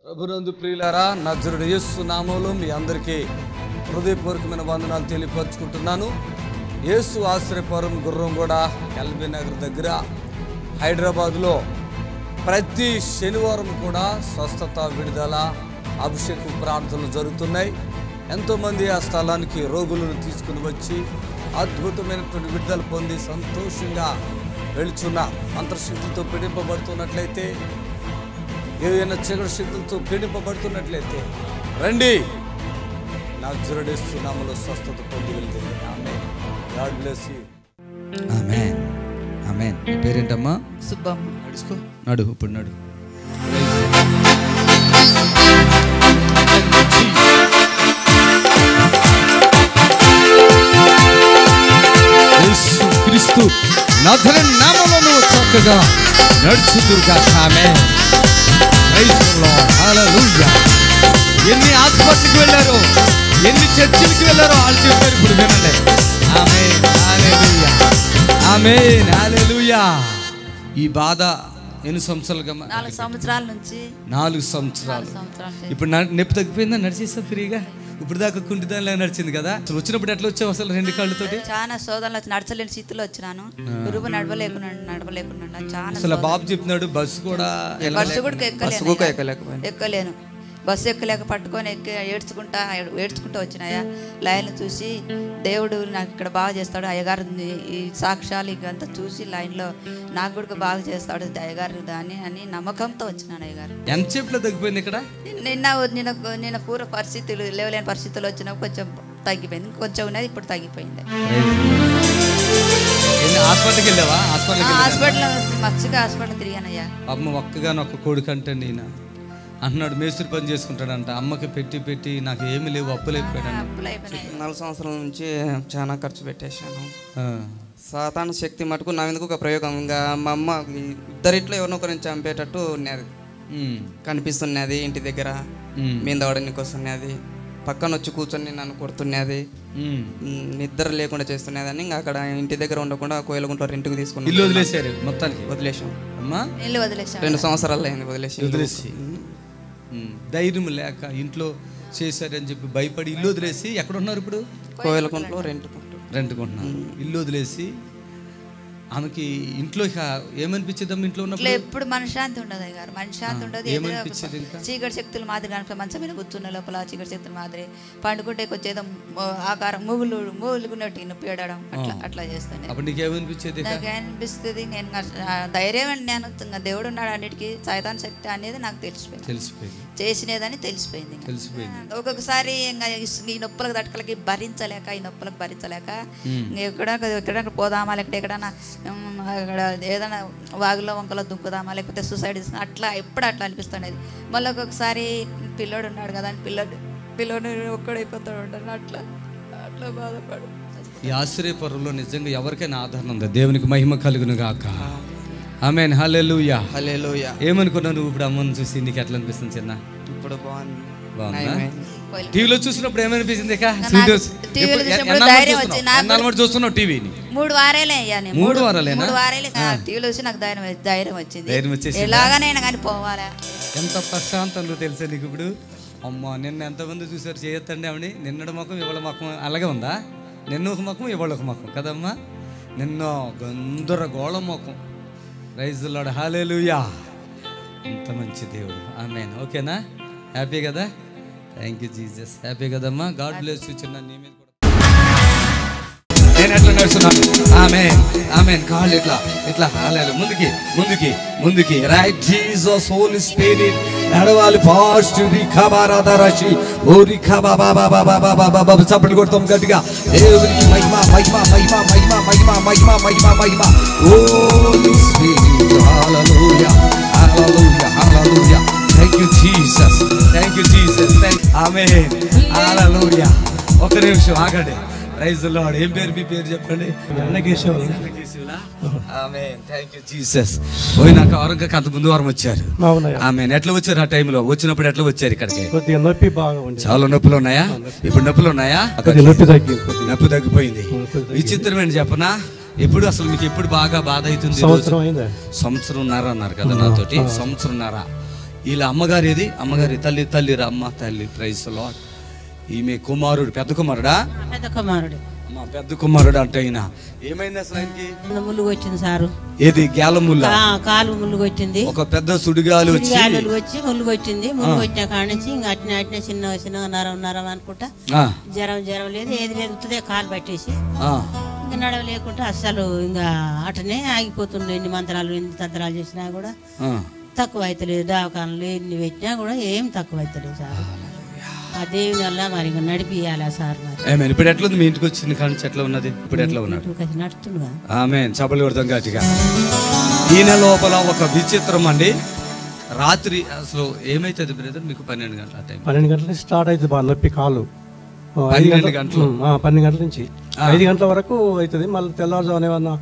ప్రభునందు ప్రియులారా, నజరుడు యేసు నామములో మీ అందరికీ హృదయపూర్వకమైన వందనాలు తెలియపరుచుకుంటున్నాను. యేసు ఆశ్రయపురం గుర్రంగూడ ఎల్బీ నగర్ దగ్గర హైదరాబాద్లో ప్రతి శనివారం కూడా స్వస్థత, విడుదల, అభిషేకం ప్రార్థనలు జరుగుతున్నాయి. ఎంతోమంది ఆ స్థలానికి రోగులను తీసుకుని వచ్చి అద్భుతమైనటువంటి విడుదల పొంది సంతోషంగా వెళుచున్నారు. అంతర్శక్తులతో పీడింపబడుతున్నట్లయితే, ఏదైనా చీకటి శక్తులతో పీడింపబడుతున్నట్లయితే రండి, నజరుడు యేసు నామములో స్వస్థత పొంది వెళ్తుంది. Amen. God bless you. Amen. Amen. నీ పేరేంటమ్మా? సుబ్బమ్మ. నడుచుకో, నడు, ఇప్పుడు నడు. యేసు క్రీస్తు నజరేయుని నామములో చక్కగా నడుచుదురుగాక. ఆమేన్. Praise the Lord. హల్లెలూయా. ఎన్ని హాస్పిటల్కి వెళ్ళారో, ఎన్ని చర్చిలకి వెళ్ళారో వాళ్ళు చెప్పారు, ఇప్పుడు వినండి. ఆమేన్. హల్లెలూయా. ఆమేన్. హల్లెలూయా. ఈ బాధ ఎన్ని సంవత్సరాలుగా? 4 సంవత్సరాల నుంచి. 4 సంవత్సరాలు. ఇప్పుడు నొప్పి తగ్గిపోయిందా? నడిచేసా ఫ్రీగా? ఇప్పుడు దాకా కుంటిదానిలా నడిచింది కదా. అసలు వచ్చినప్పుడు ఎట్లా వచ్చావు అసలు? 2 కాళ్ళతోటి చాలా శోధనలు వచ్చి నడచలేని స్థితిలో వచ్చినాను. గురువు నడవలేకున్నాను చాలా. అసలు బాబు చెప్తున్నాడు బస్సు కూడా ఎక్కలేను. బస్సు ఎక్కలేక పట్టుకొని ఏడ్చుకుంటా వచ్చినాయా. లైన్ చూసి దేవుడు నాకు ఇక్కడ బాగా చేస్తాడు, అయ్యగారు ఈ సాక్ష్యాలు ఇకంతా చూసి లైన్లో నాకు కూడా బాగా చేస్తాడు అయ్యగారు అని నమ్మకంతో వచ్చినాను. అయ్యగారు ఎంతసేపులో తగ్గిపోయింది ఇక్కడ? నిన్న పూర్వ పరిస్థితులు లేవలేని పరిస్థితులు వచ్చినప్పుడు కొంచెం తగ్గిపోయింది, కొంచెం ఉన్నది, ఇప్పుడు తగ్గిపోయింది. హాస్పిటల్కి వెళ్ళావా? హాస్పిటల్ మస్తుగా హాస్పిటల్ తిరిగానయ్యా. అమ్మ ఒక్కగానొక్క కొడుకు అంటే నేను అంటున్నాడు, మేస్త్రి పని చేసుకుంటాడంట. అమ్మకి పెట్టి నాకు ఏమి లేవు, అప్పులైపోయాడు. 4 సంవత్సరాల నుంచి చాలా ఖర్చు పెట్టేశాను. సాతాను శక్తి మటుకు నా మీదకు ఒక ప్రయోగం. ఇంకా మా అమ్మ ఇద్దరిట్లో ఎవరినొకరిని చంపేటట్టు ఉన్నది, కనిపిస్తున్నది. ఇంటి దగ్గర మీద వాడనికి వస్తున్నది, పక్కన వచ్చి కూర్చొని నన్ను కొడుతున్నది, నిద్ర లేకుండా చేస్తున్నది అని. ఇంకా అక్కడ ఇంటి దగ్గర ఉండకుండా కోయలగుంట రెంట్కి తీసుకుని ఇల్లు వదిలేసారు. మొత్తానికి వదిలేసాం అమ్మా. 2 సంవత్సరాలు అయింది వదిలేసి. ధైర్యం లేక ఇంట్లో చేశారని చెప్పి భయపడి ఇల్లు వదిలేసి ఎక్కడ ఉన్నారు ఇప్పుడు? కోయలగుంటలో రెంట్కుంటున్నారు. ఇల్లు వదిలేసి ఆమెకి ఇంట్లో ఏమనిపించేదమ్మా? ఇంట్లో ఉన్నప్పుడు ఎప్పుడు మనశ్శాంతి ఉండదు అయ్యారు, మనశ్శాంతి ఉండదు. చీకటి శక్తులు మాదిరి కనుక మంచం మీద కూర్చున్న లోపల చీకటి శక్తుల మాదిరి పండుకుంటే వచ్చేదో ఆకారం మూలుగున్నట్టు నొప్పి ఏడడం అట్లా చేస్తాను. అప్పుడు నీకేమనిపించేది? నాకు అనిపిస్తుంది నేను ధైర్యం అండి, నేను దేవుడు ఉన్నాడు అన్నిటికీ, సైతాన్ శక్తి అనేది నాకు తెలిసిపోయింది, చేసినదని తెలిసిపోయింది. ఒక్కొక్కసారి ఇంకా ఈ నొప్పులకు తట్టుకలకి భరించలేక ఎక్కడ పోదామా, లేకపోతే ఎక్కడన్నా అక్కడ ఏదైనా వాగులో వంకలో దుంకుదామా, లేకపోతే సూసైడ్ అట్లా ఎప్పుడు అట్లా అనిపిస్తుండేది. మళ్ళీ ఒక్కొక్కసారి పిల్లోడు ఉన్నాడు కదా అని పిల్లోడు ఒక్కడైపోతాడు ఉంటాను, అట్లా బాధపడు. ఈ ఆశ్రయపురంలో నిజంగా ఎవరికైనా ఆదరణ ఉంది. దేవునికి మహిమ కలుగును గాక. ఆమేన్. హల్లెలూయా. హల్లెలూయా. ఏమనుకున్నావు నువ్వు ఇప్పుడు అమ్మని చూసి? నీకు ఎట్లా అనిపిస్తుంది చిన్న? ఇప్పుడు బాగుందా? టీవీలో చూసినప్పుడు ఏమనిపించింది? చూస్తున్నావు టీవీని? 3 వారాలే అయ్యా. 3 వారాలేనా? 3 వారాలే టీవీలో చూసి నాకు ధైర్యం వచ్చింది. ఎలాగనైనా కానీ పోవాలా. ఎంత ప్రశాంతంగా తెలుసా నీకు ఇప్పుడు? అమ్మా, నిన్న ఎంతమంది చూసారు చేయొద్దండి ఆవిడ. నిన్నటి ముఖం ఇవాళ ముఖం అలాగే ఉందా? నిన్న ఒక ముఖం ఇవాళ ఒక ముఖం కదమ్మా. నిన్న గందరగోళ ముఖం. Praise the Lord. హల్లెలూయా. ఎంత మంచి దేవుడు. ఆమేన్. ఓకేనా? హ్యాపీ కదా? Thank you Jesus. హ్యాపీ కదమ్మా? God bless you. చిన్న నీ మీద కూడా నేను ఎట్లా నడుస్తున్నాను? ఆమేన్. ఆమేన్. కాళ్ళు ఇట్లా ముందుకి రైట్. జీసస్ హోలీ స్పిరిట్ నడవాలి ఫాస్ట్. రిఖాబారాదరషి ఓ రిఖాబాబాబాబాబాబాబాబా చప్పట్లు కొడతాం గట్టిగా. దేవునికి మహిమ హోలీ స్పిరిట్. హల్లెలూయా. Thank you Jesus. ఆమేన్. హల్లెలూయా. ఒక నిమిషం ఆగండి. Praise the Lord. ఏం పేరు మీ పేరు చెప్పండి? ఆమేన్. Thank you Jesus. పోయినాక వారంగా అంత ముందు వారం వచ్చారు. ఆమేన్. ఎట్లా వచ్చారు? ఆ టైంలో వచ్చినప్పుడు ఎట్లా వచ్చారు ఇక్కడికి? నొప్పి బాగా ఉంది. చాలా నొప్పులు ఉన్నాయా? ఇప్పుడు నొప్పులు ఉన్నాయా? నొప్పి తగ్గిపోయింది. విచిత్రమైన చెప్పనా, ఎప్పుడు అసలు మీకు ఎప్పుడు బాగా బాధ అవుతుంది? సంవత్సరంన్నర అన్నారు కదా నాతోటి. సంవత్సరంన్నర వీళ్ళ అమ్మగారు ఏది? అమ్మగారి తల్లి అమ్మ తల్లి. Praise the Lord. ఈమె కుమారుడు, పెద్ద కుమారుడా? పెద్ద కుమారుడు. పెద్ద కుమారుడు అంటే ఆయన ఏమైంది అసలు? ఆయనకి ముళ్ళు వచ్చింది సారు. ఏది? గ్యాల ముళ్ళ? కాలు ముళ్ళు వచ్చింది. ఒక పెద్ద సుడిగాలు వచ్చి ముళ్ళు వచ్చింది. ముళ్ళు వచ్చిన కాడ నుంచి ఇంకా అట్నే చిన్న నరం అనుకుంటా. జ్వరం లేదు, ఏది లేదు, ఉత్తదే కాలు పట్టేసి ఇంకా నడవలేకుంటే అస్సలు ఇంకా అటనే ఆగిపోతుండే. ఎన్ని మంత్రాలు ఎన్ని తంత్రాలు చేసినా కూడా తక్కువ అవుతలేదు. దవాఖానలు ఎన్ని పెట్టినా కూడా ఏం తక్కువ అవుతలేదు సార్. ఆ దేవుని వల్ల మరి ఇంకా నడిపియాలా సార్. మరి ఇప్పుడు ఎట్లా ఉంది? మీ ఇంటికి వచ్చింది కానీ ఎట్లా ఉన్నది? ఇప్పుడు ఎట్లా ఉన్నాడు? నడుతుండగా. ఆమేన్. చప్పట్లు కొడతాం గట్టిగా. ఈయన లోపల ఒక విచిత్రం అండి. రాత్రి అసలు ఏమైతుంది బ్రదర్ మీకు? 12 గంటల టైం. 12 గంటల నుంచి స్టార్ట్ అవుతుంది బాగా నొప్పి కాలు. 12 గంటలు 12 గంటల నుంచి 5 గంటల వరకు అవుతుంది. మళ్ళీ తెల్లవారుజామున ఏమన్నా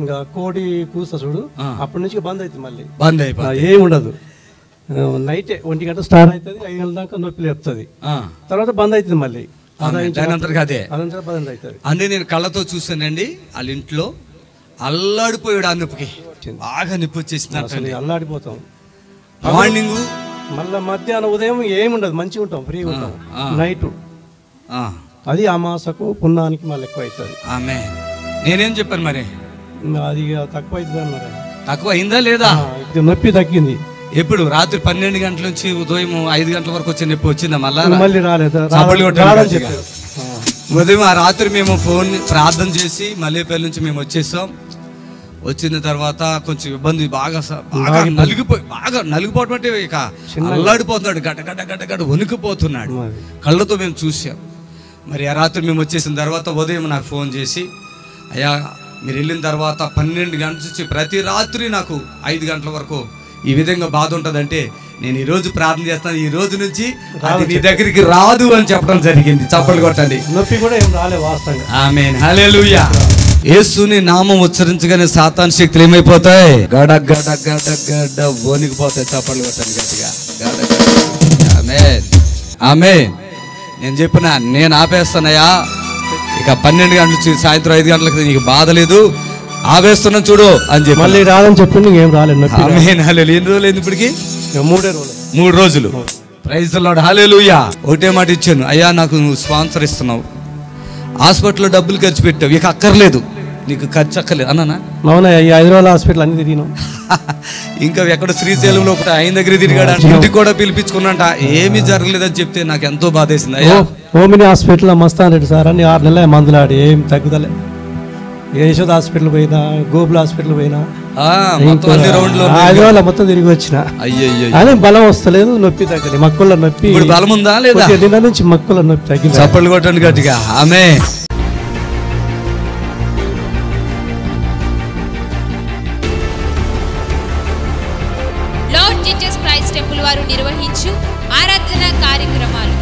ఇంకా కోడి కూస్తా చూడు, అప్పటి నుంచి బంద్ అవుతుంది. మళ్ళీ బంద్ అయిపోయి ఏమి ఉండదు. నైట్ 1 గంట స్టార్ట్ అవుతుంది, 5 గంటల దాకా నొప్పి లేపుతుంది, తర్వాత బంద్ అవుతుంది. మళ్ళీ అదంతా బంద్ అవుతుంది. అన్నీ నేను కళ్ళతో చూసానండి. వాళ్ళ ఇంట్లో అల్లాడిపోయాడు. ఆ నొప్పికి బాగా నొప్పి వచ్చేసింది. అల్లాడిపోతాం. మార్నింగ్ మళ్ళీ మధ్యాహ్నం ఉదయం ఏమి ఉండదు, మంచిగా ఉంటాం, ఫ్రీగా ఉంటాం. నైట్ అది అమాసకు పున్నానికి మళ్ళీ ఎక్కువ అవుతుంది. ఆమె నేనేం చెప్పాను మరి? అది తక్కువ అవుతుంది అన్నారు. తక్కువ అయిందా లేదా? నొప్పి తగ్గింది. ఎప్పుడు? రాత్రి 12 గంటల నుంచి ఉదయం 5 గంటల వరకు వచ్చే నొప్పి వచ్చిందా? మళ్ళీ రాలేదు. ఉదయం ఆ రాత్రి మేము ఫోన్ ప్రార్థన చేసి మల్లేపల్లి నుంచి మేము వచ్చేసాం. వచ్చిన తర్వాత కొంచెం ఇబ్బంది, బాగా నలిగిపోవటం అంటే ఇక అల్లాడిపోతున్నాడు, గడ్డ వణికిపోతున్నాడు. కళ్ళతో మేము చూసాం. మరి ఆ రాత్రి మేము వచ్చేసిన తర్వాత ఉదయం నాకు ఫోన్ చేసి, అయ్యా మీరు వెళ్ళిన తర్వాత 12 గంటల నుంచి ప్రతి రాత్రి నాకు 5 గంటల వరకు ఈ విధంగా బాధ ఉంటుందంటే నేను ఈరోజు ప్రార్థన చేస్తాను, ఈ రోజు నుంచి అది నీ దగ్గరికి రాదు అని చెప్పడం జరిగింది. చప్పట్లు కొట్టండి. నొప్పి కూడా ఏం రాలే వాస్తవంగా. ఆమేన్. హల్లెలూయా. యేసుని నామం ఉచ్చరించగానే సాతాను శక్తులు ఏమైపోతాయి? గడ గడ గడ గడ వణికిపోతాయి. చప్పట్లు కొట్టండి గట్టిగా. ఆమేన్ ఆమేన్. నేను చెప్పిన నేను ఆపేస్తానయ్యా, ఇక 12 గంటల నుంచి సాయంత్రం 5 గంటలకు నీకు బాధ లేదు, ఆవేస్తున్నాం చూడు అని చెప్పి మళ్ళీ రాదని చెప్పింది. ఏం రాలేదు. ఆమేన్. హల్లెలూయా. ఎన్ని రోజులు అయింది ఇప్పటికి? 3 రోజులు. Praise the Lord. హల్లెలూయా. ఒకటే మాట ఇచ్చాను, అయ్యా నాకు నువ్వు స్పాన్సర్ ఇస్తున్నావు, హాస్పిటల్లో డబ్బులు ఖర్చు పెట్టావు, ఇక అక్కర్లేదు, నీకు ఖర్చు అక్కర్లేదు అన్నానా? అవునా? ఈ హైదరాబాద్ హాస్పిటల్ అన్ని తిరిగినాం. ఇంకా ఎక్కడ శ్రీశైలంలో ఒకటి ఆయన దగ్గర తిరిగాడు, ఇంటికి కూడా పిలిపించుకున్నంట, ఏమీ జరగలేదని చెప్తే నాకు ఎంతో బాధేసింది. అయ్యా omni hospital Mastan Reddy sir అని 6 నెలల మందులు ఆడి ఏం తగ్గుదలే. యశోద హాస్పిటల్ పోయినా, గోపుల హాస్పిటల్ పోయినా, హైదరాబాద్ మొత్తం తిరిగి వచ్చిన. అదే బలం వస్తలేదు, నొప్పి తగ్గలేదు. మక్కుల నొప్పి బలం ఉందా లేదా? నిన్న నుంచి మక్కుల నొప్పి తగ్గింది. చప్పట్లు కొట్టండి గట్టిగా. ఆమేన్. లార్డ్ జీసస్ క్రైస్ట్ టెంపుల్ వారు నిర్వహించు ఆరాధన కార్యక్రమాలు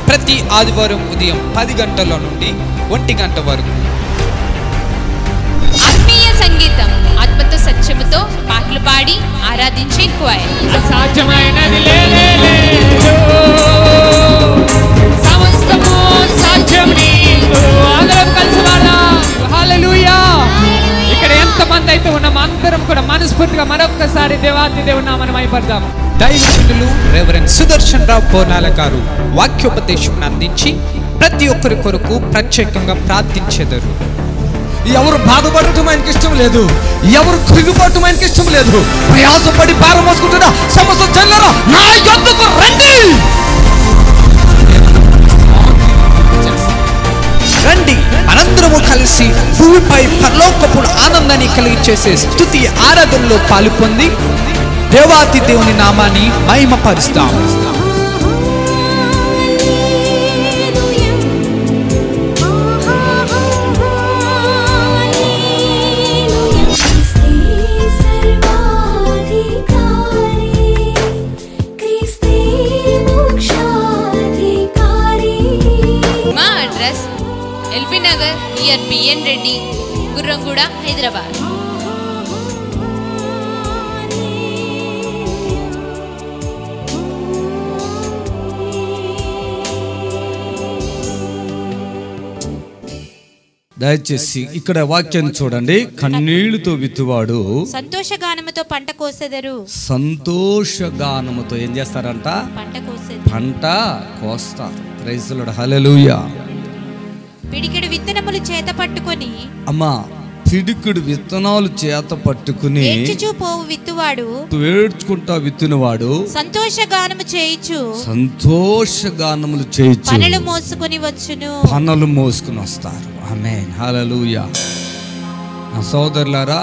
ప్రతి ఆదివారం ఉదయం 10 గంటల నుండి 1 గంట వరకు. ఆత్మీయ సంగీతం, ఆత్మతో సత్యముతో పాటలు పాడి ఆరాధించే క్వైర్. అసాధ్యమైనది లేలేదు, సమస్తము సాధ్యం నీకు. అందరం కలిసి పాడదాం. హల్లెలూయా. ఇక్కడ ఎంతమంది అయితే ఉన్నాం అందరం కూడా మనస్ఫూర్తిగా మరొక్కసారి దేవాతి దేవుని నామమున మహిమపడదాం. దైవజనులు రెవరెండ్ సుదర్శన్ రావు పోనాల గారు వాక్యోపదేశం అందించి ప్రతి ఒక్కరి కొరకు ప్రత్యేకంగా ప్రార్థించెదరు. ఎవరు బాధపడటం ఆయనకి ఇష్టం లేదు, ఎవరు కృంగిపోవటం ఆయనకి ఇష్టం లేదు. ప్రయాసపడి భారం మోసుకుంటున్న సమస్త జనులారా నా యొద్దకు రండి. రండి, మనందరము కలిసి భూమిపై పరలోకపు ఆనందాన్ని కలిగించేసే స్తుతి ఆరాధనలో పాలుపొంది దేవాతి దేవుని నామాన్ని మహిమపరుస్తాం. మా address LB Nagar near BN Reddy, Gurramguda, Hyderabad. దయచేసి ఇక్కడ వాక్యాన్ని చూడండి. కన్నీళ్లతో విత్తువాడు సంతోషగానముతో పంట కోసెదరు. సంతోషగానముతో ఏం చేస్తారంట? పంట కోసెదరు. పంట కోస్తారు. Praise the Lord. హల్లెలూయా. పిడికెడు విత్తనములు చేత పట్టుకొని, అమ్మా పిడికుడు విత్తనాలు చేత పట్టుకుని పోవు విత్తువాడు, ఏడ్చుకుంటా విత్తునవాడు సంతోషగానము చేయిచు, సంతోషగానములు చేయిచు పనులు మోసుకొని వచ్చును. పనులు మోసుకుని వస్తారు. ఆమేన్. హల్లెలూయా. నా సోదరులారా,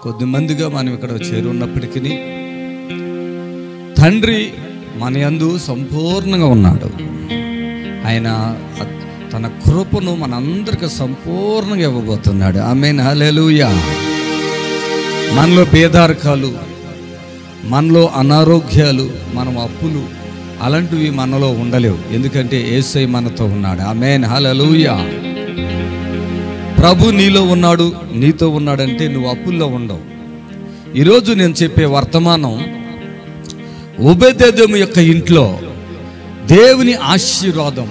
కొద్దిమందిగా మనం ఇక్కడ చేరున్నప్పటికీ తండ్రి మన యందు సంపూర్ణంగా ఉన్నాడు. ఆయన తన కృపను మనందరికి సంపూర్ణంగా ఇవ్వబోతున్నాడు. ఆమేన్. హల్లెలూయా. మనలో పేదరికాలు, మనలో అనారోగ్యాలు, మనం అప్పులు అలాంటివి మనలో ఉండలేవు. ఎందుకంటే యేసయ్య మనతో ఉన్నాడు. ఆమేన్. హల్లెలూయా. ప్రభు నీలో ఉన్నాడు, నీతో ఉన్నాడంటే నువ్వు అప్పుల్లో ఉండవు. ఈరోజు నేను చెప్పే వర్తమానం ఓబేదెదోము యొక్క ఇంట్లో దేవుని ఆశీర్వాదం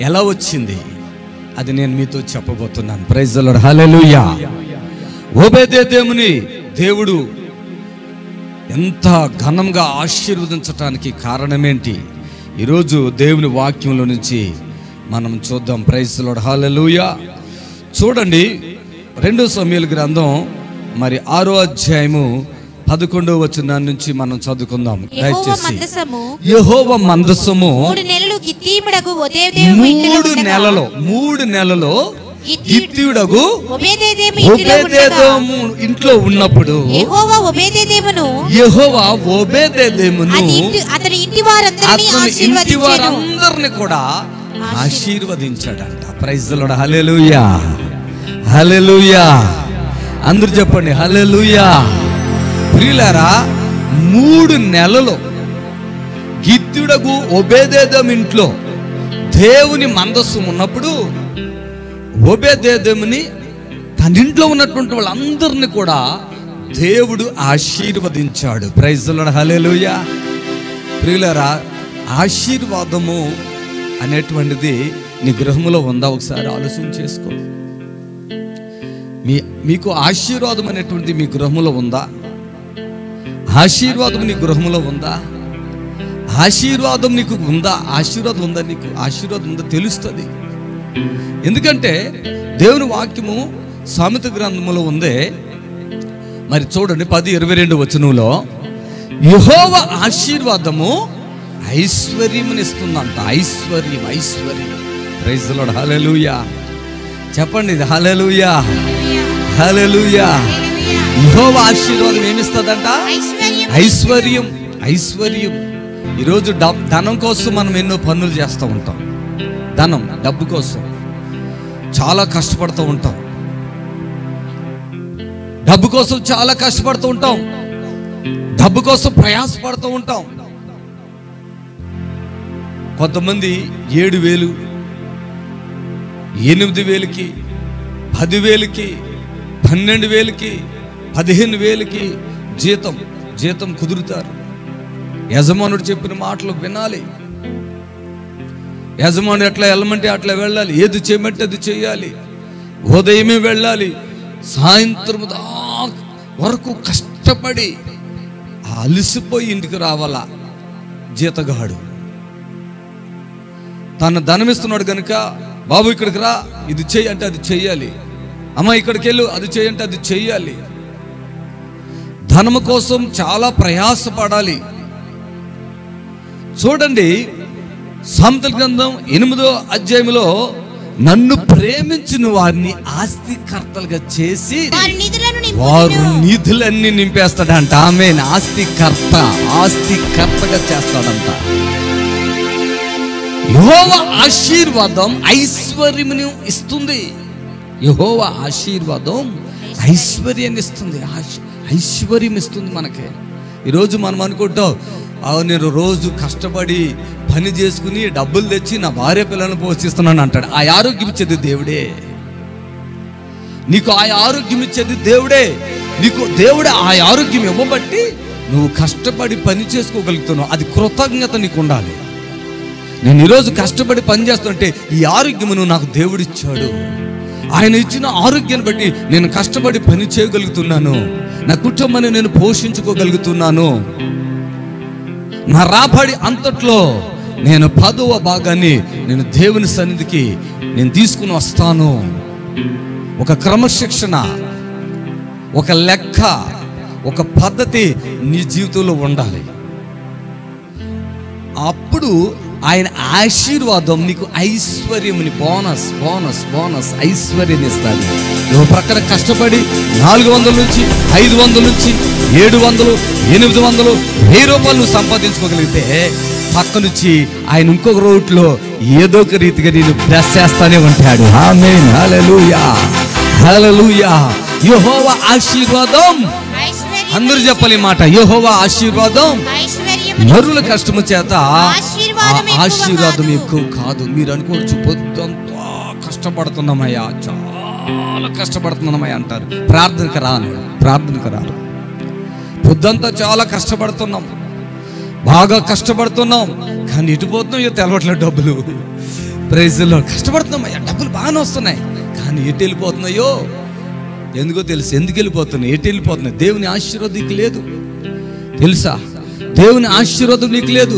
ఎలా వచ్చింది అది నేను మీతో చెప్పబోతున్నాను. Praise the Lord. హల్లెలూయా. ఓబేదెదోముని దేవుడు ఎంత ఘనంగా ఆశీర్వదించటానికి కారణమేంటి? ఈరోజు దేవుని వాక్యంలో నుంచి మనం చూద్దాం. Praise the Lord. హల్లెలూయా. చూడండి, 2 సమూయేలు గ్రంథం మరి 6వ అధ్యాయము 11వ వచనం నుంచి మనం చదువుకుందాం. దయచేసి. యెహోవా మందసము 3 నెలలు గిత్తీయుడగు ఓబేదెదోము గిత్తీయుడగు ఓబేదెదోము ఇంట్లో ఉన్నప్పుడు యెహోవా ఓబేదెదోమును అతని ఇంటి వారందరిని కూడా ఆశీర్వదించాడంట. Praise the Lord. హల్లెలూయా. హల్లెలూయా. అందరూ చెప్పండి హల్లెలూయా. ప్రియులారా, 3 నెలలు గిత్తీయుడగు ఓబేదెదోము ఇంట్లో దేవుని మందస్సు ఉన్నప్పుడు ఓబేదెదోముని తన ఇంట్లో ఉన్నటువంటి వాళ్ళందరినీ కూడా దేవుడు ఆశీర్వదించాడు. Praise the Lord. హల్లెలూయా. ప్రియులారా, ఆశీర్వాదము అనేటువంటిది నీ గృహంలో ఉందా? ఒకసారి ఆలోచన చేసుకో. మీకు ఆశీర్వాదం అనేటువంటిది మీ గృహంలో ఉందా? ఆశీర్వాదం నీ గృహంలో ఉందా? ఆశీర్వాదం నీకు ఉందా? ఆశీర్వాదం ఉందా? నీకు ఆశీర్వాదం ఉందా తెలుస్తుంది. ఎందుకంటే దేవుని వాక్యము సామెత గ్రంథములో ఉందే. మరి చూడండి 10:22 వచనంలో యెహోవా ఆశీర్వాదము ఐశ్వర్యమునిస్తుందంట. ఐశ్వర్యం, ఐశ్వర్యం. Praise the Lord. హల్లెలూయా. చెప్పండి హల్లెలూయా. హల్లెలూయా. యెహోవా ఆశీర్వాదం ఏమిస్తుందంట? ఐశ్వర్యం, ఐశ్వర్యం. ఈరోజు ధనం కోసం మనం ఎన్నో పనులు చేస్తూ ఉంటాం. ధనం, డబ్బు కోసం చాలా కష్టపడుతూ ఉంటాం. డబ్బు కోసం చాలా కష్టపడుతూ ఉంటాం. డబ్బు కోసం ప్రయాసపడుతూ ఉంటాం. కొంతమంది 7,000, 8,000కి, 10,000కి, 12,000కి, 15,000కి జీతం కుదురుతారు. యజమానుడు చెప్పిన మాటలు వినాలి. యజమానుడు ఎట్లా వెళ్ళమంటే అట్లా వెళ్ళాలి. ఏది చేయమంటే అది చేయాలి. ఉదయమే వెళ్ళాలి, సాయంత్రం వరకు కష్టపడి అలసిపోయి ఇంటికి రావాలా. జీతగాడు తన ధనం ఇస్తున్నాడు కనుక, బాబు ఇక్కడికి రా, ఇది చెయ్యి అంటే అది చెయ్యాలి. అమ్మ ఇక్కడికి వెళ్ళు, అది చెయ్యంటే అది చెయ్యాలి. ధనము కోసం చాలా ప్రయాసపడాలి. చూడండి, సామెతల గ్రంథం 8వ అధ్యాయంలో నన్ను ప్రేమించిన వారిని ఆస్తికర్తలుగా చేసి వారు నిధులన్నీ నింపేస్తాడంట. ఆమేన్. ఆస్తికర్తగా చేస్తాడంట. యెహోవా ఆశీర్వాదం ఐశ్వర్యమును ఇస్తుంది. యెహోవా ఆశీర్వాదం ఐశ్వర్యాన్ని ఇస్తుంది. ఐశ్వర్యం ఇస్తుంది మనకి. ఈరోజు మనం అనుకుంటాం, నేను రోజు కష్టపడి పని చేసుకుని డబ్బులు తెచ్చి నా భార్య పిల్లలను పోషిస్తున్నాను అంటాడు. ఆ ఆరోగ్యం ఇచ్చేది దేవుడే. నీకు ఆ ఆరోగ్యం ఇచ్చేది దేవుడే. నీకు దేవుడే ఆ ఆరోగ్యం ఇవ్వబట్టి నువ్వు కష్టపడి పని చేసుకోగలుగుతున్నావు. అది కృతజ్ఞత నీకు ఉండాలి. నేను ఈరోజు కష్టపడి పని చేస్తుంటే ఈ ఆరోగ్యమును నాకు దేవుడిచ్చాడు. ఆయన ఇచ్చిన ఆరోగ్యాన్ని బట్టి నేను కష్టపడి పని చేయగలుగుతున్నాను, నా కుటుంబాన్ని నేను పోషించుకోగలుగుతున్నాను. నా రాబడి అంతట్లో నేను 10వ భాగాన్ని నేను దేవుని సన్నిధికి నేను తీసుకుని వస్తాను. ఒక క్రమశిక్షణ, ఒక లెక్క, ఒక పద్ధతి నీ జీవితంలో ఉండాలి. అప్పుడు ఆయన ఆశీర్వాదం నీకు ఐశ్వర్యముని బోనస్ బోనస్ బోనస్ ఐశ్వర్యం ఇస్తాడు. నువ్వు ప్రక్కన కష్టపడి 400 నుంచి 500 నుంచి 700 800 1000 రూపాయలు నువ్వు సంపాదించుకోగలిగితే పక్క నుంచి ఆయన ఇంకొక రూట్లో ఏదో ఒక రీతిగా నేను బ్లెస్ చేస్తానే ఉంటాడు. ఆమేన్, హల్లెలూయా, హల్లెలూయా. యెహోవా ఆశీర్వాదం, అందరూ చెప్పాలి మాట, యెహోవా ఆశీర్వాదం నరుల కష్టము చేత ఆశీర్వాదం ఎక్కువ కాదు. మీరు అనుకోవచ్చు పొద్దంతా కష్టపడుతున్నామయ్యా, చాలా కష్టపడుతున్నామయ్యా అంటారు. ప్రార్థనకు రాను, ప్రార్థనకు రాను. పొద్దంతా చాలా కష్టపడుతున్నాం, బాగా కష్టపడుతున్నాం, కానీ ఇటు పోతున్నాం తెలవట్లేదు డబ్బులు. ప్రైజ్లో కష్టపడుతున్నామయ్యా, డబ్బులు బాగానే వస్తున్నాయి, కానీ ఎటు వెళ్ళిపోతున్నాయో ఎందుకో తెలుసు. ఎందుకు వెళ్ళిపోతున్నాయి, ఎటు వెళ్ళిపోతున్నాయి? దేవుని ఆశీర్వాదం నీకు లేదు తెలుసా? దేవుని ఆశీర్వాదం నీకు లేదు.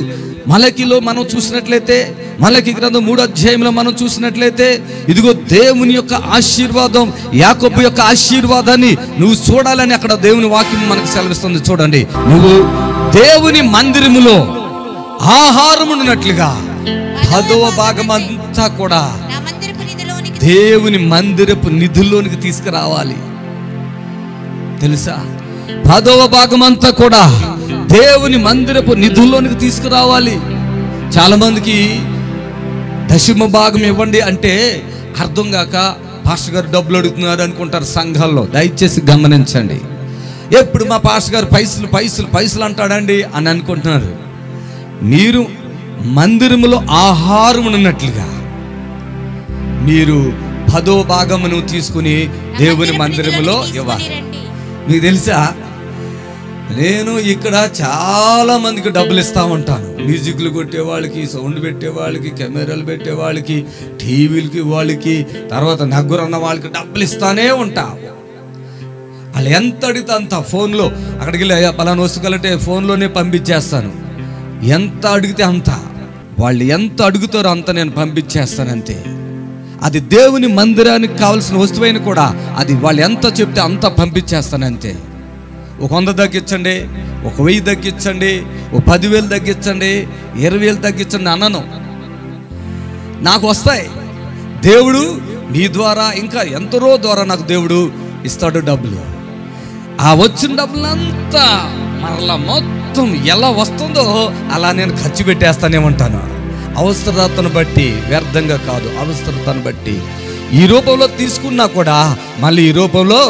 మలకిలో మనం చూసినట్లయితే, మలకి గ్రంథం 3వ అధ్యాయంలో మనం చూసినట్లయితే, ఇదిగో దేవుని యొక్క ఆశీర్వాదం, యాకోబు యొక్క ఆశీర్వాదాన్ని నువ్వు చూడాలని అక్కడ దేవుని వాక్యం మనకు సెలవిస్తుంది. చూడండి, నువ్వు దేవుని మందిరములో ఆహారమున్నట్లుగా 10వ భాగం అంతా కూడా దేవుని మందిరపు నిధుల్లోనికి తీసుకురావాలి. తెలుసా? 10వ భాగం అంతా కూడా దేవుని మందిరపు నిధుల్లోనికి తీసుకురావాలి. చాలా మందికి దశమ భాగం ఇవ్వండి అంటే అర్థం కాక పాస్టర్ గారు డబ్బులు అడుగుతున్నారు అనుకుంటారు సంఘాల్లో. దయచేసి గమనించండి. ఎప్పుడు మా పాస్టర్ గారు పైసలు పైసలు పైసలు అంటాడండి అని అనుకుంటున్నారు. మీరు మందిరములో ఆహారం ఉన్నట్లుగా మీరు 10వ భాగమును తీసుకుని దేవుని మందిరములో ఇవ్వాలి. మీకు తెలుసా, నేను ఇక్కడ చాలా మందికి డబ్బులు ఇస్తా ఉంటాను. మ్యూజిక్లు కొట్టే వాళ్ళకి, సౌండ్ పెట్టే వాళ్ళకి, కెమెరాలు పెట్టే వాళ్ళకి, టీవీలకి వాళ్ళకి, తర్వాత నగ్గురన్న వాళ్ళకి డబ్బులు ఇస్తానే ఉంటా. వాళ్ళు ఎంత అడిగితే అంత ఫోన్లో అక్కడికి వెళ్ళి అయ్యా పలానా వస్తువులంటే ఫోన్లోనే పంపించేస్తాను. ఎంత అడిగితే అంత, వాళ్ళు ఎంత అడుగుతారో అంత నేను పంపించేస్తాను అంతే. అది దేవుని మందిరానికి కావాల్సిన వస్తువైన కూడా అది వాళ్ళు ఎంత చెప్తే అంత పంపించేస్తాను అంతే. 100 తగ్గించండి, 1000 తగ్గించండి, 10,000 తగ్గించండి, 20,000 తగ్గించండి అన్నాను. నాకు వస్తాయి. దేవుడు నీ ద్వారా ఇంకా ఎంతరో ద్వారా నాకు దేవుడు ఇస్తాడు డబ్బులు. ఆ వచ్చిన డబ్బులంతా మరలా మొత్తం ఎలా వస్తుందో అలా నేను ఖర్చు పెట్టేస్తానే ఉంటాను. అవసరతను బట్టి, వ్యర్థంగా కాదు, అవసరతను బట్టి. ఈ రూపంలో తీసుకున్నా కూడా మళ్ళీ ఈ రూపంలో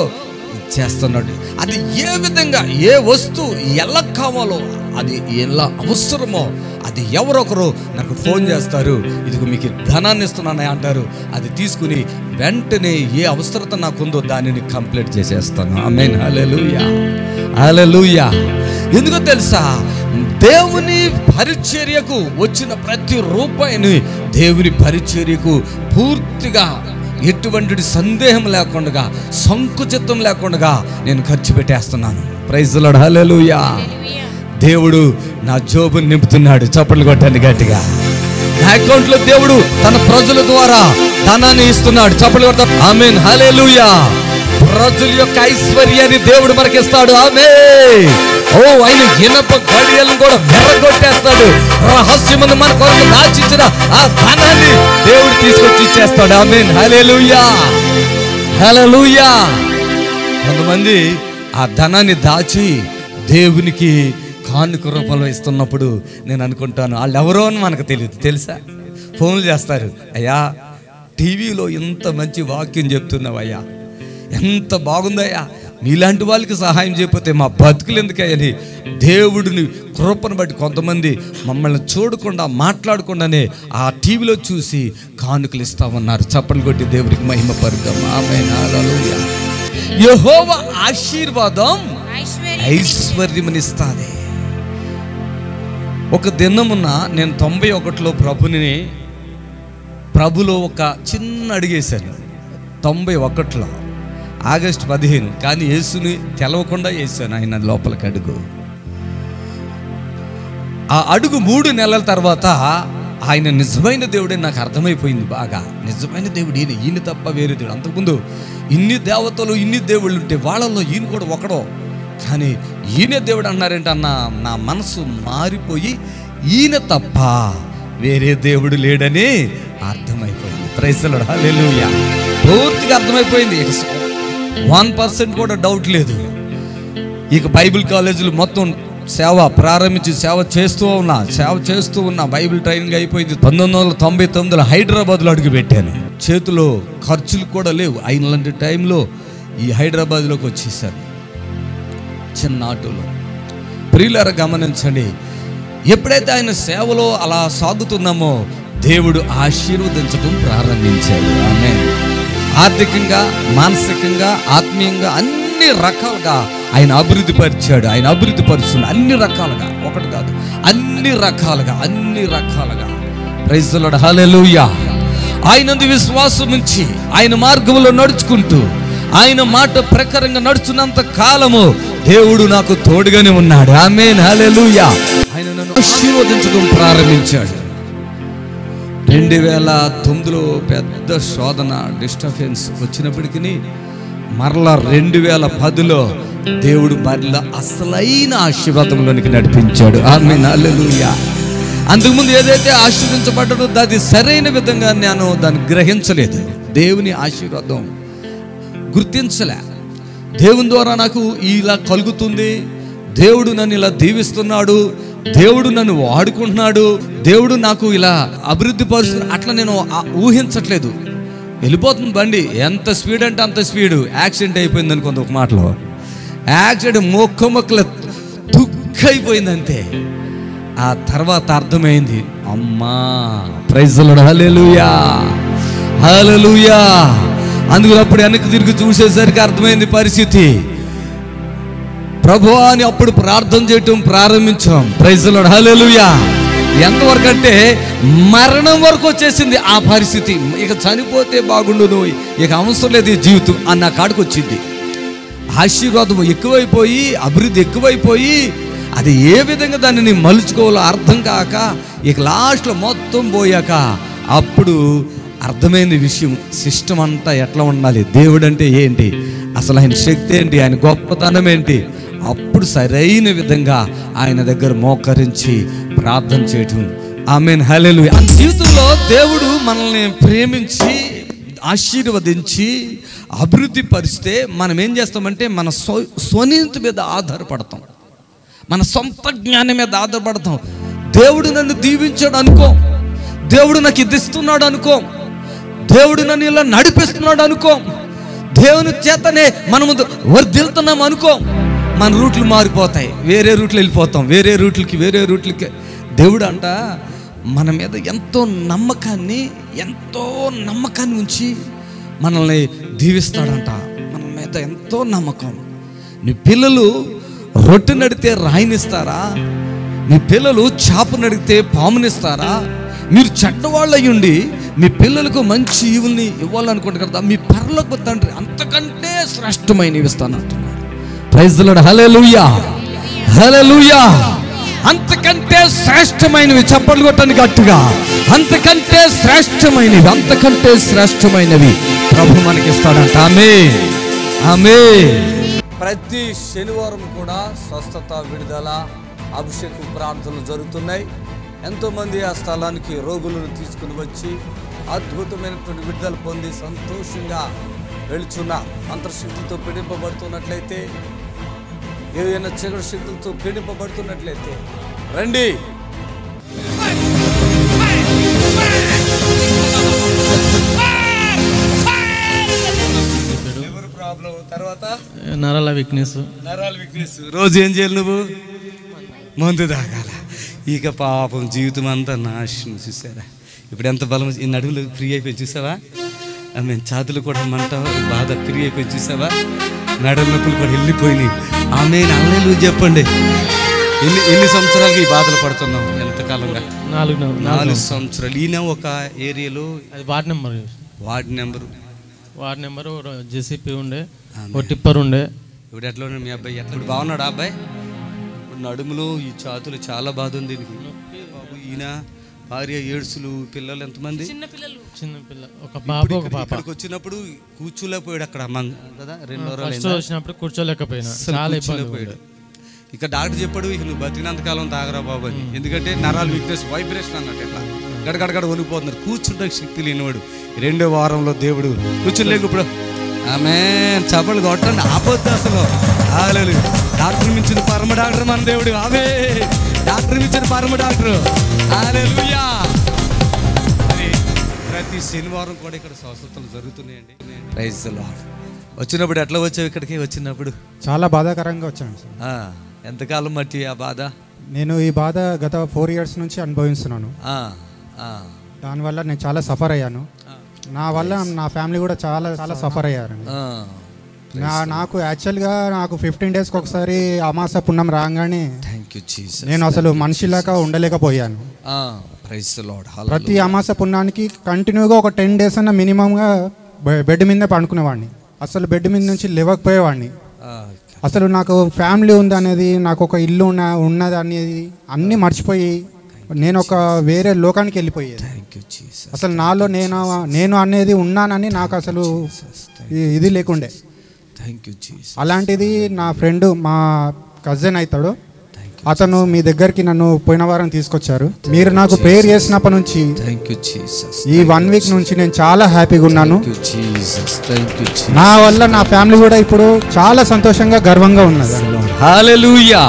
ఇచ్చేస్తున్నాడు. అది ఏ విధంగా, ఏ వస్తువు ఎలా కావాలో, అది ఎలా అవసరమో అది ఎవరొకరు నాకు ఫోన్ చేస్తారు, ఇదిగో మీకు ధనాన్ని ఇస్తున్నాను అంటారు. అది తీసుకుని వెంటనే ఏ అవసరత నాకుందో దానిని కంప్లీట్ చేసేస్తాను. ఆమేన్, హల్లెలూయా, హల్లెలూయా. ఎందుకో తెలుసా, దేవుని పరిచర్యకు వచ్చిన ప్రతి రూపాయిని దేవుని పరిచర్యకు పూర్తిగా ఎటువంటి సందేహం లేకుండా, సంకుచితం లేకుండా నేను ఖర్చు పెట్టేస్తున్నాను. ప్రైజ్ ది లార్డ్, హల్లెలూయా. దేవుడు నా జోబుని నింపుతున్నాడు. చప్పట్లు కొట్టండి గట్టిగా. నా అకౌంట్లో దేవుడు తన ప్రజల ద్వారా ధనాన్ని ఇస్తున్నాడు. చప్పట్లు కొడతాడు. ఆమేన్, హల్లెలూయా. ప్రజల యొక్క ఐశ్వర్యాన్ని దేవుడు మనకిస్తాడు. ఆమేన్. ఓ, ఆయన ఇనప గడియలను కూడా వెర్రగొట్టేస్తాడు. రహస్యమును మన కొరకు దాచిచ్చిన ఆ ధనాన్ని దేవుడు తీసుకొచ్చి ఇచ్చేస్తాడు. ఆమేన్, హల్లెలూయా, హల్లెలూయా. కొంతమంది ఆ ధనాన్ని దాచి దేవునికి కానుక రూపంలో ఇస్తున్నప్పుడు నేను అనుకుంటాను వాళ్ళు ఎవరో అని మనకు తెలియదు. తెలుసా? ఫోన్లు చేస్తారు, అయ్యా టీవీలో ఇంత మంచి వాక్యం చెప్తున్నావయ్యా, ఎంత బాగుందయ్యా, నీలాంటి వాళ్ళకి సహాయం చేయకపోతే మా బతుకులు ఎందుకయ్యని దేవుడిని కృపను బట్టి కొంతమంది మమ్మల్ని చూడకుండా, మాట్లాడకుండానే ఆ టీవీలో చూసి కానుకలు ఇస్తామన్నారు. చప్పట్లు కొట్టి దేవుడికి మహిమ పరుద్దాం. ఆమేన్, హల్లెలూయా. యెహోవా ఆశీర్వాదం ఐశ్వర్యమునిస్తాది. ఒక దినమున నేను 91లో ప్రభులో ఒక చిన్న అడిగేశాను. 1991లో ఆగస్టు 15. కానీ యేసుని తెలవకుండా వేసాను ఆయన లోపలికి అడుగు. ఆ అడుగు 3 నెలల తర్వాత ఆయన నిజమైన దేవుడే నాకు అర్థమైపోయింది బాగా. నిజమైన దేవుడు ఈయన తప్ప వేరే దేవుడు. అంతకుముందు ఇన్ని దేవతలు ఇన్ని దేవుళ్ళు ఉంటే వాళ్ళల్లో ఈయన కూడా ఒకడో, కానీ ఈయనే దేవుడు అన్నారేంటి అన్న నా మనసు మారిపోయి ఈయన తప్ప వేరే దేవుడు లేడని అర్థమైపోయింది. ప్రైజ్ ది లార్డ్, హల్లెలూయా. పూర్తిగా అర్థమైపోయింది. 1% కూడా డౌట్ లేదు. ఇక బైబిల్ కాలేజీలు మొత్తం సేవ ప్రారంభించి సేవ చేస్తూ ఉన్నా బైబిల్ ట్రైనింగ్ అయిపోయింది. 1999లో హైదరాబాద్లో అడుగుపెట్టాను. చేతిలో ఖర్చులు కూడా లేవు. అయినలాంటి టైంలో ఈ హైదరాబాద్లోకి వచ్చేసాను చిన్న ఆటోలో. ప్రియులారా గమనించండి, ఎప్పుడైతే ఆయన సేవలో అలా సాగుతున్నామో దేవుడు ఆశీర్వదించడం ప్రారంభించాడు. ఆమేన్. ఆర్థికంగా, మానసికంగా, ఆత్మీయంగా అన్ని రకాలుగా ఆయన అభివృద్ధి పరిచాడు. ఆయన అభివృద్ధి పరుస్తుంది అన్ని రకాలుగా, ఒకటి కాదు, అన్ని రకాలుగా. ప్రైజ్ ది లార్డ్, హల్లెలూయా. ఆయనందు విశ్వాసం ఉంచి ఆయన మార్గంలో నడుచుకుంటూ ఆయన మాట ప్రకారంగా నడుచున్నంత కాలము దేవుడు నాకు తోడుగానే ఉన్నాడు. ఆమేన్, హల్లెలూయా. ఆయన నన్ను ఆశీర్వదించడం ప్రారంభించాడు. 2009లో పెద్ద శోధన డిస్టర్బెన్స్ వచ్చినప్పటికీ మరలా 2010లో దేవుడు మరలా అసలైన ఆశీర్వాదంలోనికి నడిపించాడు. ఆమేన్, హల్లెలూయా. అంతకుముందు ఏదైతే ఆశీర్వించబడ్డాడో అది సరైన విధంగా నేను దాన్ని గ్రహించలేదు. దేవుని ఆశీర్వాదం గుర్తించలే. దేవుని ద్వారా నాకు ఇలా కలుగుతుంది, దేవుడు నన్ను ఇలా దీవిస్తున్నాడు, దేవుడు నన్ను వాడుకుంటున్నాడు, దేవుడు నాకు ఇలా అభివృద్ధి పరుస్తున్నాడు, అట్లా నేను ఊహించట్లేదు. వెళ్ళిపోతుంది బండి, ఎంత స్పీడ్ అంటే అంత స్పీడు. యాక్సిడెంట్ అయిపోయింది అనుకుంది ఒక మాటలో. యాక్సిడెంట్ మొక్కల దుఃఖైపోయింది అంతే. ఆ తర్వాత అర్థమైంది, అమ్మా ప్రైజ్ ది లార్డ్, హల్లెలూయా, హల్లెలూయా. అందుకని అప్పుడు వెనక్కి తిరిగి చూసేసరికి అర్థమైంది పరిస్థితి. ప్రభువా అని అప్పుడు ప్రార్థన చేయటం ప్రారంభించాం. ప్రైజ్ ది లార్డ్, హల్లెలూయా. ఎంతవరకు అంటే మరణం వరకు వచ్చేసింది ఆ పరిస్థితి. ఇక చనిపోతే బాగుండును, ఇక అవసరం లేదు ఈ జీవితం అన్న కాడికి వచ్చింది. ఆశీర్వాదం ఎక్కువైపోయి, అభివృద్ధి ఎక్కువైపోయి, అది ఏ విధంగా దానిని మలుచుకోవాలో అర్థం కాక ఇక లాస్ట్లో మొత్తం పోయాక అప్పుడు అర్థమైంది విషయం. సిస్టమ్ అంతా ఎట్లా ఉండాలి, దేవుడు అంటే ఏంటి, అసలు ఆయన శక్తి ఏంటి, ఆయన గొప్పతనం ఏంటి. అప్పుడు సరైన విధంగా ఆయన దగ్గర మోకరించి ప్రార్థన చేయటం. ఆమేన్, హల్లెలూయా. జీవితంలో దేవుడు మనల్ని ప్రేమించి ఆశీర్వదించి అభివృద్ధి పరిస్తే మనం ఏం చేస్తామంటే మన స్వనీతి మీద ఆధారపడతాం, మన సొంత జ్ఞానం మీద ఆధారపడతాం. దేవుడు నన్ను దీవించాడు అనుకో, దేవుడు నాకు ఇది ఇస్తున్నాడు అనుకో, దేవుడు నన్ను ఇలా నడిపిస్తున్నాడు అనుకో, దేవుని చేతనే మనము వర్ధిల్తున్నాం అనుకో, మన రూట్లు మారిపోతాయి, వేరే రూట్లు వెళ్ళిపోతాం, వేరే రూట్లకి. దేవుడు అంట మన మీద ఎంతో నమ్మకాన్ని ఉంచి మనల్ని దీవిస్తాడంట. మన మీద ఎంతో నమ్మకం. నీ పిల్లలు రొట్టె నడితే రాయినిస్తారా? మీ పిల్లలు చాప నడితే పామునిస్తారా? మీరు చెడ్డవాళ్ళు అయ్యుండి మీ పిల్లలకు మంచి ఈవుల్ని ఇవ్వాలనుకుంటారు కదా, మీ పరలోక తండ్రి అంతకంటే శ్రేష్టమైనవి ఇస్తానంటున్నాడు. ప్రైజ్ ది లార్డ్, హల్లెలూయా, హల్లెలూయా. అంతకంటే శ్రేష్టమైనవి, చప్పట్లు కొట్టండి గట్టిగా, అంతకంటే శ్రేష్టమైనవి ప్రభు మనకి ఇస్తాడంట. ఆమేన్, ఆమేన్. ప్రతి శనివారం కూడా స్వస్థత, విడుదల, అభిషేకం ప్రార్థనలు జరుగుతున్నాయి. ఎంతోమంది ఆ స్థలానికి రోగులను తీసుకుని వచ్చి అద్భుతమైనటువంటి విడుదల పొంది సంతోషంగా వెళుచున్న అంతర్శక్తులతో పీడింపబడుతున్నట్లయితే, ఏదైనా చీకటి శక్తులతో పీడింపబడుతున్నట్లయితే రండి. తర్వాత నరాల వీక్నెస్. రోజు ఏం చేయాలి నువ్వు? మందు తాగాల. ఇక పాపం జీవితం అంతా నాశనం. చూసారా ఇప్పుడు ఎంత బలం, ఈ నడువులు ఫ్రీ అయిపోయి చూసావా? మేము ఛాతులు కూడా మంట బాధ ఫ్రీ అయిపోయి చూసావా? నడుము నొప్పులు కూడా వెళ్ళిపోయినాయి. ఆమె నల్లలు చెప్పండి, ఎన్ని సంవత్సరాలకి ఈ బాధలు పడుతున్నాం? ఎంతకాలంగా? 4 సంవత్సరాలు. ఈయన ఒక ఏరియాలో ward number ward number JCP ఉండే, ఓ టిప్పర్ ఉండే. ఇప్పుడు ఎట్లా ఉన్నాడు మీ అబ్బాయి? ఎట్లా బాగున్నాడు అబ్బాయి? ఇప్పుడు నడుములు ఈ చాతులు చాలా బాధ ఉంది బాబు. ఈయన భార్య, ఏడ్సులు, పిల్లలు ఎంతమంది? చిన్న పిల్ల, ఒక బాబు ఒక పాప. ఇక్కడికి వచ్చినప్పుడు కూర్చోలేకపోయాడు అక్కడ కదా, 2 రోజులు ఫస్ట్ వచ్చినప్పుడు కూర్చోలేకపోయినా, చాలా ఇబ్బంది పోయాడు. ఇక డాక్టర్ చెప్పాడు, ఇక నువ్వు బతికినంతకాలం తాగరా బాబు అని. ఎందుకంటే నరాలు వీక్నెస్, వైబ్రేషన్ అన్నట్టు ఇట్లా గడగడగడ వణిపోతున్నారు. కూర్చుంటే శక్తి లేనివాడు 2వ వారంలో దేవుడు కూర్చోలేక ఇప్పుడు ఆమె చపలు కొట్టండి ఆపొద్దు అసలు. డాక్టర్ మించిన పరమ డాక్టర్ మన దేవుడు. ఆమె డాక్టర్ మించిన పరమ డాక్టర్. హల్లెలూయా. ప్రతి శనివారం కూడా ఇక్కడ స్వస్థతలు జరుగుతున్నాయండి. Praise the Lord. వచ్చినప్పుడు ఎట్లా వచ్చావు ఇక్కడికి? వచ్చినప్పుడు చాలా బాధాకరంగా వచ్చాను సార్. ఎంతకాలం బట్టి ఆ బాధ? నేను ఈ బాధ గత 4 years నుంచి అనుభవిస్తున్నాను. దానివల్ల నేను చాలా సఫర్ అయ్యాను. నా వల్ల నా ఫ్యామిలీ కూడా చాలా చాలా సఫర్ అయ్యారు. నాకు యాక్చువల్గా నాకు 15 daysకి ఒకసారి అమాస పుణ్యం రాగానే నేను అసలు మనిషిలాగా ఉండలేకపోయాను. ప్రతి అమాస పుణ్యానికి కంటిన్యూగా ఒక 10 days అన్న మినిమంగా బెడ్ మీద పడుకునేవాడిని. అసలు బెడ్ మీద నుంచి లేవకపోయేవాడిని. అసలు నాకు ఫ్యామిలీ ఉంది అనేది, నాకు ఒక ఇల్లు ఉన్నది అనేది అన్నీ మర్చిపోయి నేను ఒక వేరే లోకానికి వెళ్ళిపోయేది. అసలు నాలో నేను అనేది ఉన్నానని నాకు అసలు ఇది లేకుండే. అలాంటిది నా ఫ్రెండ్, మా కజిన్ అవుతాడు, అతను మీ దగ్గరికి నన్ను పోయిన వారం తీసుకొచ్చారు. మీరు నాకు ప్రేయర్ చేసినప్పటి నుంచి ఈ 1 week నుంచి నేను చాలా హ్యాపీగా ఉన్నాను. నా వల్ల నా ఫ్యామిలీ కూడా ఇప్పుడు చాలా సంతోషంగా, గర్వంగా ఉన్నది. హల్లెలూయా.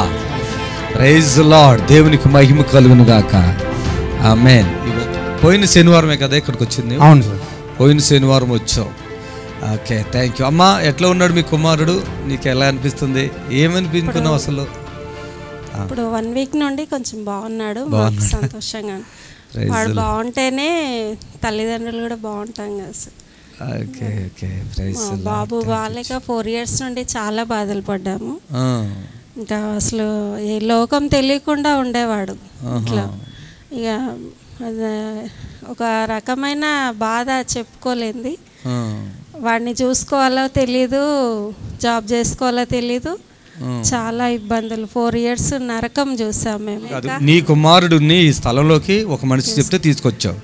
Praise the Lord. దేవునికి మహిమ కలుగును గాక. ఆమేన్. పోయిన శనివారమే కదా ఇక్కడికి వచ్చింది? అవును సార్, పోయిన శనివారం వచ్చావు. Okay, thank you. అమ్మా, ఎట్లా ఉన్నాడు మీ కుమారుడు? నీకు ఎలా అనిపిస్తుంది? ఏమనిపించుకున్నావు అసలు? ఇప్పుడు 1 week నుండి కొంచెం బాగున్నాడు. సంతోషంగా. వాడు బాగుంటేనే తల్లిదండ్రులు కూడా బాగుంటాం కదా సార్. బాబు బాలేక 4 years నుండి చాలా బాధలు పడ్డాము. ఇంకా అసలు ఏ లోకం తెలియకుండా ఉండేవాడు. ఇట్లా ఇక ఒక రకమైన బాధ చెప్పుకోలేంది. వాడిని చూసుకోవాలో తెలీదు, జాబ్ చేసుకోవాలో తెలీదు. చాలా ఇబ్బందులు. 4 years నరకం చూసాం మేము. నీ కుమారుడిని ఈ స్థలంలోకి ఒక మనిషి చెప్తే తీసుకొచ్చావు.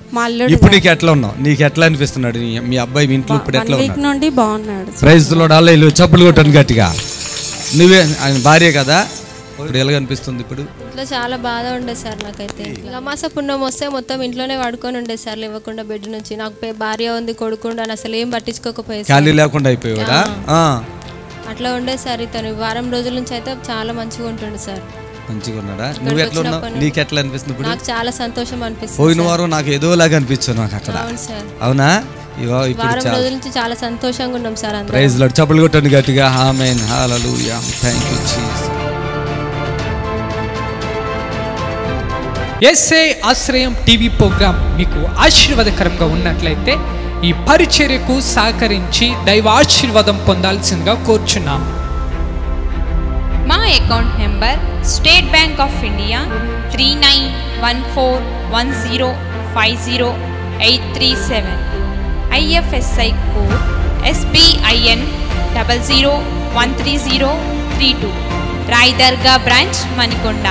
ఇప్పుడు నీకు ఎట్లా ఉన్నావు? నీకు ఎట్లా అనిపిస్తున్నాడు మీ అబ్బాయి? మీ ఇంట్లో ఇప్పుడు ఎట్లా ఉన్నాడు? నుండి బాగున్నాడు. Praise the Lord. హల్లెలూయా. చప్పులు కొట్టండి గట్టిగా. నువ్వే ఆయన భార్య కదా, ఇప్పుడు ఎలా అనిపిస్తుంది? ఇప్పుడు ఇంట్లో చాలా బాధ ఉండే సార్. నాకైతే అమాస పుణ్యం వస్తే మొత్తం ఇంట్లోనే పడుకొని ఉండే సార్, లేవకుండా బెడ్ నుంచి. నాకు భార్య ఉంది, కొడుకుండు అని అసలు ఏం పట్టించుకోకపోయేది. ఖాళీ లేకుండా అయిపోయాడా? అట్లా ఉండే సార్. ఇతను వారం రోజుల నుంచి అయితే చాలా మంచిగా ఉంటుండే సార్. మంచిగా ఉన్నాడా? నువ్వు ఎట్లా ఉన్నావు? నీకు ఎట్లా అనిపిస్తుంది ఇప్పుడు? నాకు చాలా సంతోషం అనిపిస్తుంది. పోయిన వారం నాకు ఏదోలాగా అనిపించాను నాకు అక్కడ. అవును సార్. అవునా? వారం రోజుల నుంచి చాలా సంతోషంగా ఉన్నాం సార్. Praise the lord. చప్పట్లు కొట్టండి గట్టిగా. ఆమేన్. హల్లెలూయా. Thank you Jesus. యేసే ఆశ్రయం టీవీ ప్రోగ్రాం మీకు ఆశీర్వాదకరంగా ఉన్నట్లయితే ఈ పరిచర్యకు సహకరించి దైవ ఆశీర్వాదం పొందాల్సిందిగా కోరుచున్నాం. మా account number State Bank of India 391410508337. IFSI code SBIN 00130332. Rai Durga branch Manikonda.